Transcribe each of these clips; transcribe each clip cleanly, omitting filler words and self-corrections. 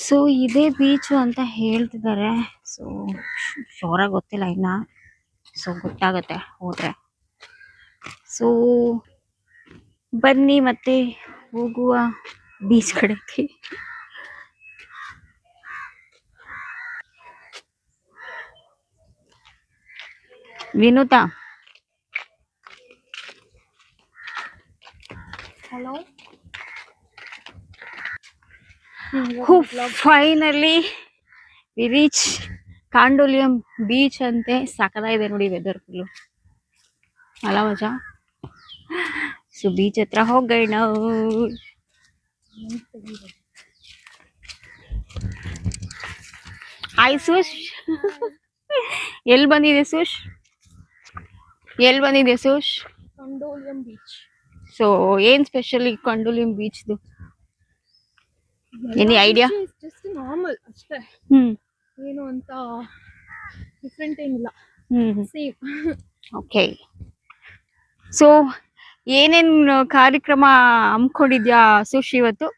So ಇದೇ beach ಅಂತ ಹೇಳ್ತಿದ್ದಾರೆ. ಸೊ ಶೋರಾಗಿ ಗೊತ್ತಿಲ್ಲ ಇನ್ನ. ಸೊ ಗೊತ್ತಾಗತ್ತೆ ಹೋದ್ರೆ. ಸೊ ಬನ್ನಿ ಮತ್ತೆ ಹೋಗುವ ಬೀಚ್ ಕಡೆಗೆ. Vinutha, hello. Finally we reach Candolim beach ಅಂತೆ. ಸಕದಾಗಿದೆ ನೋಡಿ ವೆದರ್ ಫುಲ್ಲು ಅಲ್ಲ ಮಜಾ. ಸೊ ಬೀಚ್ ಹತ್ರ ಹೋಗೋಣ. ಹಾಯ್ ಸುಶ್. ಎಲ್ಲಿ ಬಂದಿದೆ ಸುಶ್? ಎಲ್ಲಿ ಬಂದಿದೆ ಸುಶ್? ಕಂಡೋಲಿಯಂ ಬೀಚ್. ಸೊ ಏನ್ ಸ್ಪೆಷಲ್ ಈ ಕಂಡೋಲಿಯಂ ಬೀಚ್ದು? Any idea? ಜಸ್ಟ್ ನಾರ್ಮಲ್ ಅಷ್ಟೇ, ಏನು ಅಂತ ಡಿಫ್ರೆಂಟ್ ಏನಿಲ್ಲ, ಸೇಮ್. ಓಕೆ. ಸೊ ಏನೇನ್ ಕಾರ್ಯಕ್ರಮ ಹಮ್ಮಿಕೊಂಡಿದ್ಯಾ ಸುಶ್ ಇವತ್ತು?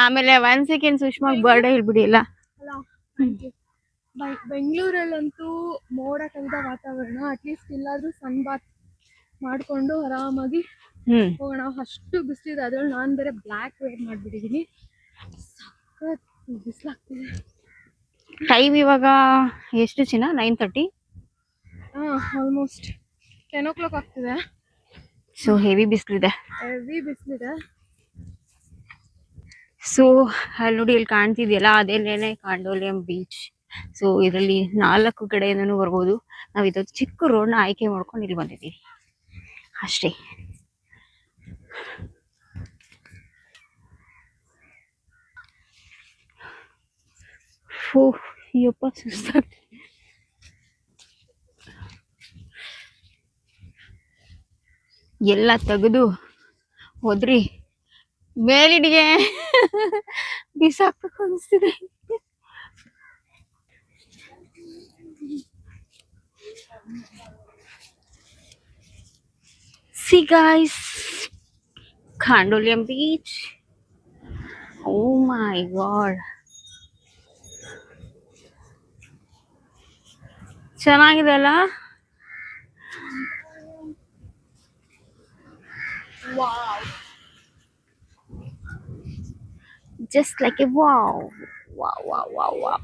ಆಮೇಲೆ 1 ಸೆಕೆಂಡ್ ಸುಷ್ಮಾಗ್ ಬರ್ಡೇ ಹೇಳ್ಬಿಡಿ ಎಲ್ಲ. ಬೆಂಗಳೂರಲ್ಲಂತೂ ಮೋಡ ಕವಿದ ವಾತಾವರಣ. ಅಟ್ಲೀಸ್ಟ್ ಇಲ್ಲಾದ್ರೂ ಸನ್ ಬಾತ್ ಮಾಡ್ಕೊಂಡು ಆರಾಮಾಗಿ ಹೋಗೋಣ. ಅಷ್ಟು ಬಿಸಿಲಿದೆ. ಅದ್ರಲ್ಲಿ ನಾನು ಬೇರೆ ಬ್ಲ್ಯಾಕ್ ವೇರ್ ಮಾಡ್ಬಿಟ್ಟಿದೀನಿ. ಸಖತ್ ಬಿಸಿಲಾಗ್ತಿದೆ. ಟೈಮ್ ಇವಾಗ ಎಷ್ಟು ಚಿನ್ನ? 9:30. ಆಲ್ಮೋಸ್ಟ್ 10 o'clock ಆಗ್ತಿದೆ. So heavy ಬಿಸಿಲಿದೆ. ಸೊ ಅಲ್ಲಿ ನೋಡಿ, ಇಲ್ಲಿ ಕಾಣ್ತಿದ್ಯಲ್ಲ ಅದೇನೇನೆ ಕಾಂಡೋಲಿಯಂ ಬೀಚ್. ಸೊ ಇದರಲ್ಲಿ 4 ಕಡೆಯಿಂದನೂ ಬರ್ಬೋದು. ನಾವು ಇದೊಂದು ಚಿಕ್ಕ ರೋಡ್ನ ಆಯ್ಕೆ ಮಾಡ್ಕೊಂಡು ಇಲ್ಲಿ ಬಂದಿದ್ದೀವಿ ಅಷ್ಟೇ. ಯಪ್ಪ ಸುಸ್ತಾಗ್ತದೆ. ಎಲ್ಲ ತೆಗೆದು ಹೋದ್ರಿ ಮೇಲಿಡಿಗೆ ಬಿಸಾಕ್ಬೇಕು ಅನಿಸ್ತಿದೆ. See guys, Kandoliam beach. Oh my god. ಚೆನ್ನಾಗಿದೆ ಅಲ್ಲ? Wow. Just like a wow. Wow, wow, wow, wow.